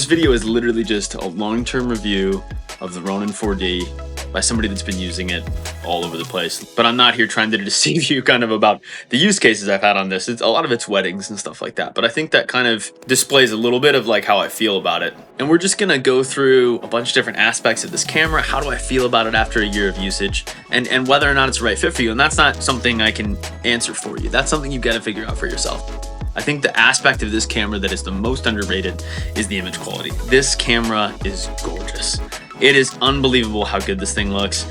video is literally just a long-term review of the Ronin 4D by somebody that's been using it all over the place. But I'm not here trying to deceive you kind of about the use cases I've had on this. A lot of it's weddings and stuff like that. But I think that kind of displays a little bit of like how I feel about it. And we're just gonna go through a bunch of different aspects of this camera. How do I feel about it after a year of usage? And whether or not it's the right fit for you. And that's not something I can answer for you. That's something you've got to figure out for yourself. I think the aspect of this camera that is the most underrated is the image quality. This camera is gorgeous. It is unbelievable how good this thing looks.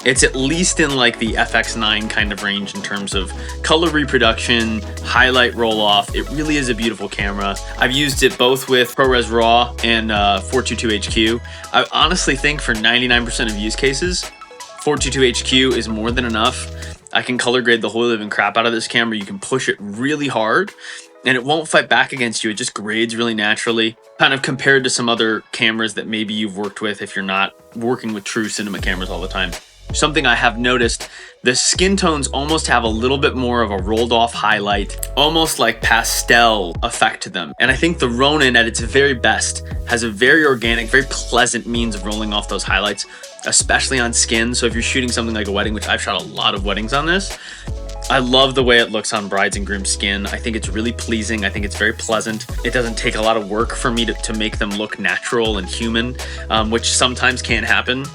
It's at least in like the FX9 kind of range in terms of color reproduction, highlight roll off. It really is a beautiful camera. I've used it both with ProRes RAW and 422 HQ. I honestly think for 99% of use cases, 422 HQ is more than enough. I can color grade the whole living crap out of this camera. You can push it really hard and it won't fight back against you. It just grades really naturally, kind of compared to some other cameras that maybe you've worked with if you're not working with true cinema cameras all the time. Something I have noticed, the skin tones almost have a little bit more of a rolled off highlight, almost like pastel effect to them. And I think the Ronin at its very best has a very organic, very pleasant means of rolling off those highlights, especially on skin. So if you're shooting something like a wedding, which I've shot a lot of weddings on this, I love the way it looks on brides and grooms' skin. I think it's really pleasing. I think it's very pleasant. It doesn't take a lot of work for me to make them look natural and human, which sometimes can happen.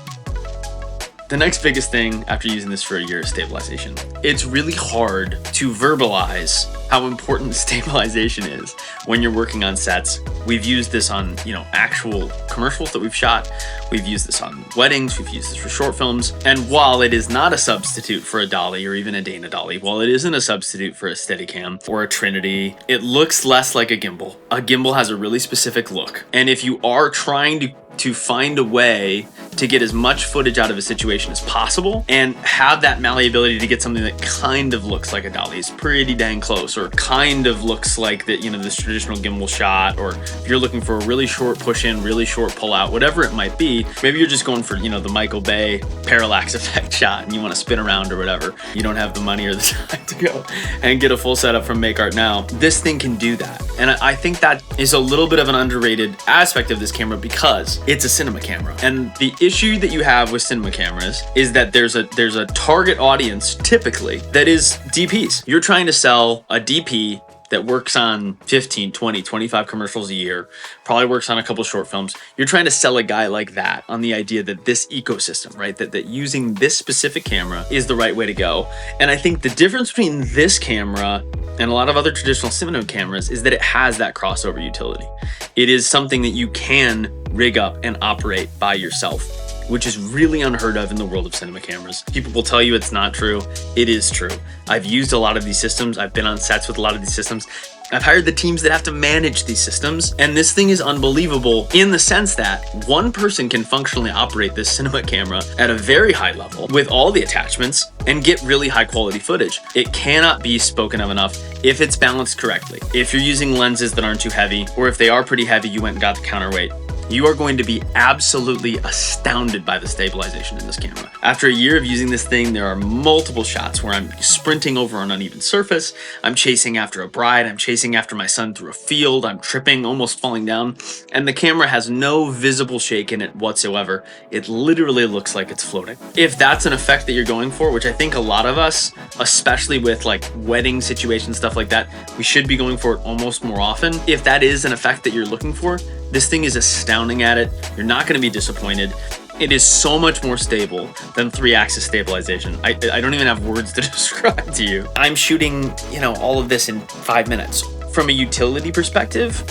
The next biggest thing after using this for a year is stabilization. It's really hard to verbalize how important stabilization is when you're working on sets. We've used this on, actual commercials that we've shot. We've used this on weddings. We've used this for short films. And while it is not a substitute for a dolly or even a Dana dolly, while it isn't a substitute for a Steadicam or a Trinity, it looks less like a gimbal. A gimbal has a really specific look. And if you are trying to find a way to get as much footage out of a situation as possible and have that malleability to get something that kind of looks like a dolly, is pretty dang close, or kind of looks like that, this traditional gimbal shot, or if you're looking for a really short push in, really short pull out, whatever it might be, maybe you're just going for, the Michael Bay parallax effect shot and you want to spin around or whatever. You don't have the money or the time to go and get a full setup from Make Art Now. This thing can do that. And I think that is a little bit of an underrated aspect of this camera because it's a cinema camera. And the issue that you have with cinema cameras is that there's a target audience typically that is DPs. You're trying to sell a DP that works on 15, 20, 25 commercials a year, probably works on a couple short films. You're trying to sell a guy like that on the idea that this ecosystem, right? That using this specific camera is the right way to go. And I think the difference between this camera and a lot of other traditional cinema cameras is that it has that crossover utility. It is something that you can rig up and operate by yourself, which is really unheard of in the world of cinema cameras. People will tell you it's not true. It is true. I've used a lot of these systems. I've been on sets with a lot of these systems. I've hired the teams that have to manage these systems. And this thing is unbelievable in the sense that one person can functionally operate this cinema camera at a very high level with all the attachments and get really high quality footage. It cannot be spoken of enough if it's balanced correctly. If you're using lenses that aren't too heavy, or if they are pretty heavy, you went and got the counterweight, you are going to be absolutely astounded by the stabilization in this camera. After a year of using this thing, there are multiple shots where I'm sprinting over an uneven surface, I'm chasing after a bride, I'm chasing after my son through a field, I'm tripping, almost falling down, and the camera has no visible shake in it whatsoever. It literally looks like it's floating. If that's an effect that you're going for, which I think a lot of us, especially with like wedding situations, stuff like that, we should be going for it almost more often. If that is an effect that you're looking for, this thing is astounding at it. You're not going to be disappointed. It is so much more stable than 3-axis stabilization. I don't even have words to describe to you. I'm shooting, all of this in 5 minutes. From a utility perspective,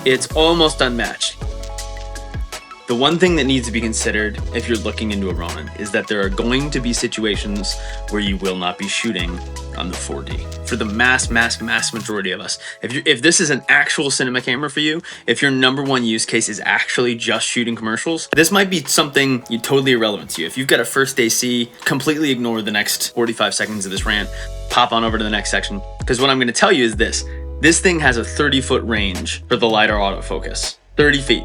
it's almost unmatched. The one thing that needs to be considered if you're looking into a Ronin is that there are going to be situations where you will not be shooting on the 4D. For the mass majority of us, if this is an actual cinema camera for you, if your number one use case is actually just shooting commercials, this might be something totally irrelevant to you. If you've got a first AC, completely ignore the next 45 seconds of this rant, pop on over to the next section, because what I'm going to tell you is this thing has a 30-foot range for the LiDAR autofocus. 30 feet.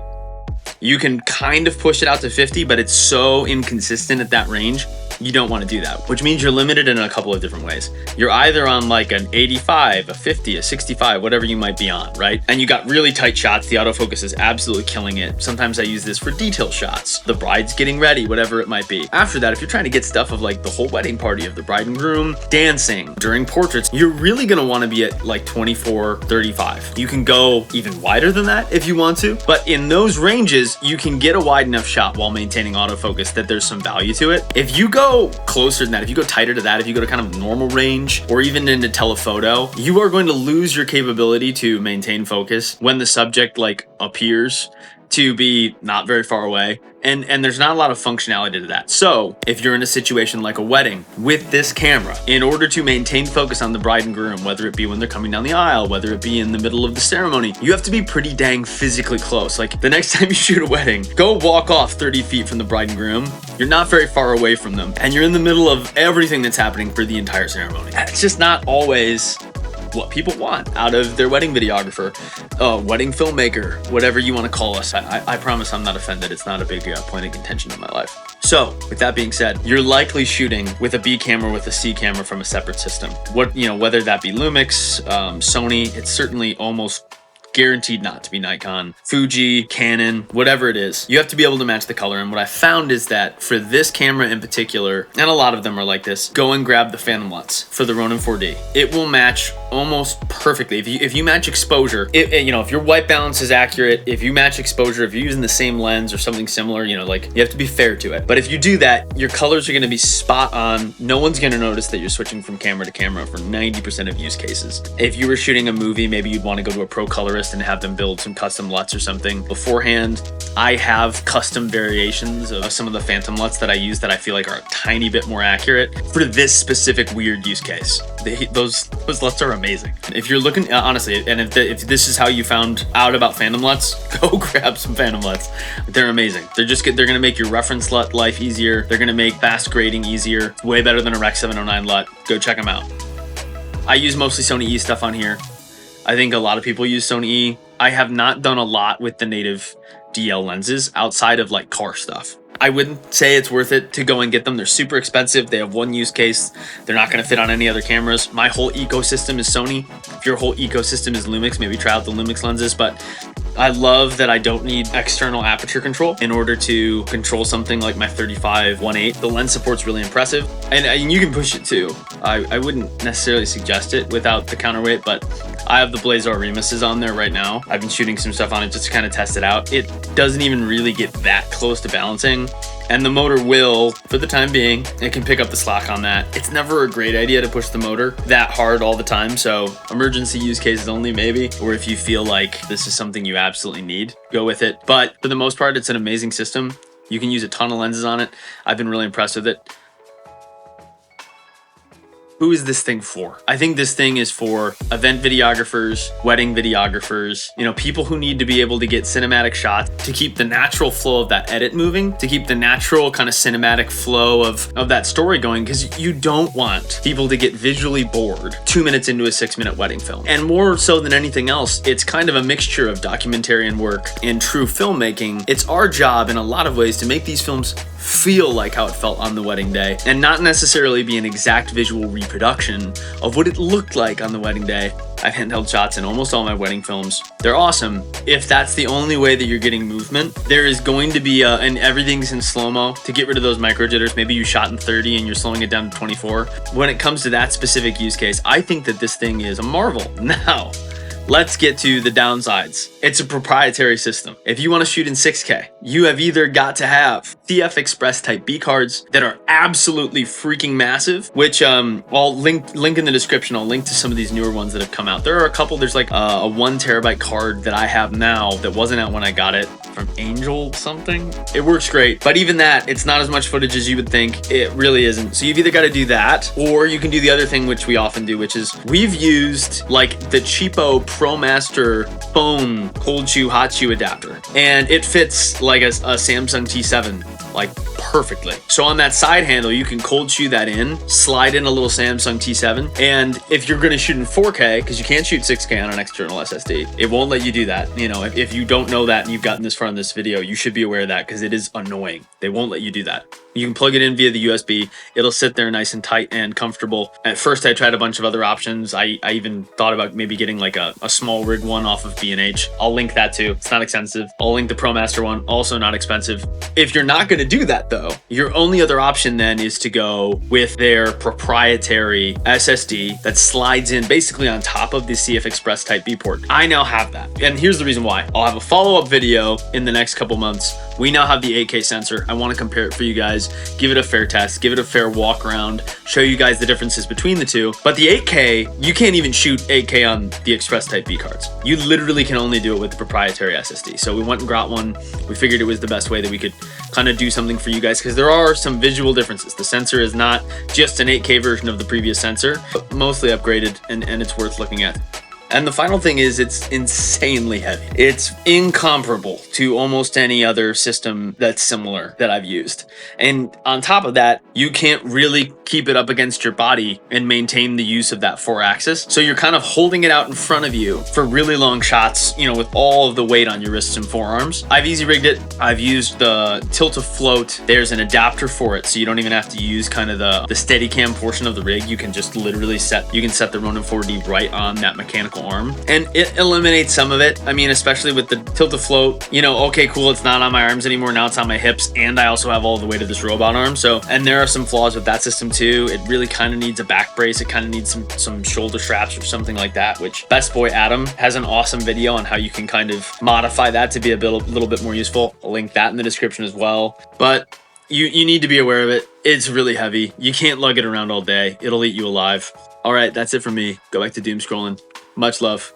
You can kind of push it out to 50, but it's so inconsistent at that range. You don't want to do that, which means you're limited in a couple of different ways. You're either on like an 85, a 50, a 65, whatever you might be on, right? And you got really tight shots. The autofocus is absolutely killing it. Sometimes I use this for detail shots, the bride's getting ready, whatever it might be. After that, if you're trying to get stuff of like the whole wedding party of the bride and groom dancing during portraits, you're really going to want to be at like 24, 35. You can go even wider than that if you want to, but in those ranges, you can get a wide enough shot while maintaining autofocus that there's some value to it. If you go closer than that, if you go tighter to that, if you go to kind of normal range or even into telephoto, you are going to lose your capability to maintain focus when the subject like appears to be not very far away. And there's not a lot of functionality to that. So if you're in a situation like a wedding with this camera, in order to maintain focus on the bride and groom, whether it be when they're coming down the aisle, whether it be in the middle of the ceremony, you have to be pretty dang physically close. Like the next time you shoot a wedding, go walk off 30 feet from the bride and groom. You're not very far away from them, and you're in the middle of everything that's happening for the entire ceremony. It's just not always what people want out of their wedding videographer, wedding filmmaker, whatever you want to call us. I promise I'm not offended. It's not a big point of contention in my life. So with that being said, you're likely shooting with a B camera with a C camera from a separate system. Whether that be Lumix, Sony, it's certainly almost guaranteed not to be Nikon, Fuji, Canon, whatever it is. You have to be able to match the color. And what I found is that for this camera in particular, and a lot of them are like this, go and grab the Phantom LUTs for the Ronin 4D. It will match almost perfectly. If you match exposure, if your white balance is accurate, if you match exposure, if you're using the same lens or something similar, you have to be fair to it. But if you do that, your colors are going to be spot on. No one's going to notice that you're switching from camera to camera for 90% of use cases. If you were shooting a movie, maybe you'd want to go to a pro colorist and have them build some custom LUTs or something beforehand. I have custom variations of some of the Phantom LUTs that I use that I feel like are a tiny bit more accurate for this specific weird use case. Those LUTs are amazing. If you're looking, honestly, and if this is how you found out about Phantom LUTs, go grab some Phantom LUTs. They're amazing. They're going to make your reference LUT life easier. They're going to make fast grading easier. Way better than a Rec 709 LUT. Go check them out. I use mostly Sony E stuff on here. I think a lot of people use Sony E. I have not done a lot with the native DL lenses outside of like car stuff. I wouldn't say it's worth it to go and get them. They're super expensive. They have one use case. They're not going to fit on any other cameras. My whole ecosystem is Sony. If your whole ecosystem is Lumix, maybe try out the Lumix lenses. But I love that I don't need external aperture control in order to control something like my 35-1.8. The lens support's really impressive, and you can push it too. I wouldn't necessarily suggest it without the counterweight, but I have the Blazer Remuses on there right now. I've been shooting some stuff on it just to kind of test it out. It doesn't even really get that close to balancing, and the motor will, for the time being, it can pick up the slack on that. It's never a great idea to push the motor that hard all the time, so emergency use cases only maybe, or if you feel like this is something you absolutely need, go with it. But for the most part, it's an amazing system. You can use a ton of lenses on it. I've been really impressed with it. Who is this thing for? I think this thing is for event videographers, wedding videographers, people who need to be able to get cinematic shots to keep the natural flow of that edit moving, to keep the natural kind of cinematic flow of that story going, because you don't want people to get visually bored 2 minutes into a 6-minute wedding film. And more so than anything else, it's kind of a mixture of documentarian work and true filmmaking. It's our job in a lot of ways to make these films feel like how it felt on the wedding day and not necessarily be an exact visual reproduction of what it looked like on the wedding day. I've handheld shots in almost all my wedding films. They're awesome. If that's the only way that you're getting movement, there is going to be and everything's in slow-mo to get rid of those micro jitters. Maybe you shot in 30 and you're slowing it down to 24. When it comes to that specific use case, I think that this thing is a marvel. Now, let's get to the downsides. It's a proprietary system. If you want to shoot in 6K, you have either got to have CF Express Type B cards that are absolutely freaking massive, which I'll link in the description. I'll link to some of these newer ones that have come out. There are a couple. There's like a 1 terabyte card that I have now that wasn't out when I got it from Angel something. It works great, but even that, it's not as much footage as you would think. It really isn't. So you've either got to do that, or you can do the other thing, which we often do, which is we've used like the cheapo ProMaster phone cold shoe hot shoe adapter, and it fits like a Samsung T7 like perfectly. So on that side handle, you can cold shoe that in, slide in a little Samsung T7, and if you're going to shoot in 4K, because you can't shoot 6K on an external SSD, it won't let you do that. You know, if you don't know that and you've gotten this far in this video, you should be aware of that because it is annoying. They won't let you do that. You can plug it in via the USB. It'll sit there nice and tight and comfortable. At first, I tried a bunch of other options. I even thought about maybe getting like a small rig one off of B&H. I'll link that too. It's not expensive. I'll link the ProMaster one, also not expensive. If you're not going to do that though, your only other option then is to go with their proprietary SSD that slides in basically on top of the CF Express Type B port. I now have that. And here's the reason why. I'll have a follow-up video in the next couple months. We now have the 8K sensor. I want to compare it for you guys, give it a fair test, give it a fair walk around, show you guys the differences between the two. But the 8K, you can't even shoot 8K on the Express Type B cards. You literally can only do it with the proprietary SSD. So we went and got one. We figured it was the best way that we could kind of do something for you guys because there are some visual differences. The sensor is not just an 8K version of the previous sensor, but mostly upgraded, and it's worth looking at. And the final thing is it's insanely heavy. It's incomparable to almost any other system that's similar that I've used. And on top of that, you can't really keep it up against your body and maintain the use of that 4-axis. So you're kind of holding it out in front of you for really long shots, you know, with all of the weight on your wrists and forearms. I've easy rigged it. I've used the tilt-to-float. There's an adapter for it, so you don't even have to use kind of the Steadicam portion of the rig. You can just literally set the Ronin 4D right on that mechanical arm, and it eliminates some of it. I mean, especially with the tilt-to-float, you know, okay, cool, it's not on my arms anymore, now it's on my hips, and I also have all the weight of this robot arm. So, and there are some flaws with that system too. It really kind of needs a back brace. It kind of needs some shoulder straps or something like that, which Best Boy Adam has an awesome video on how you can kind of modify that to be a little bit more useful. I'll link that in the description as well. But you need to be aware of it. It's really heavy. You can't lug it around all day. It'll eat you alive. All right, that's it for me. Go back to doom scrolling. Much love.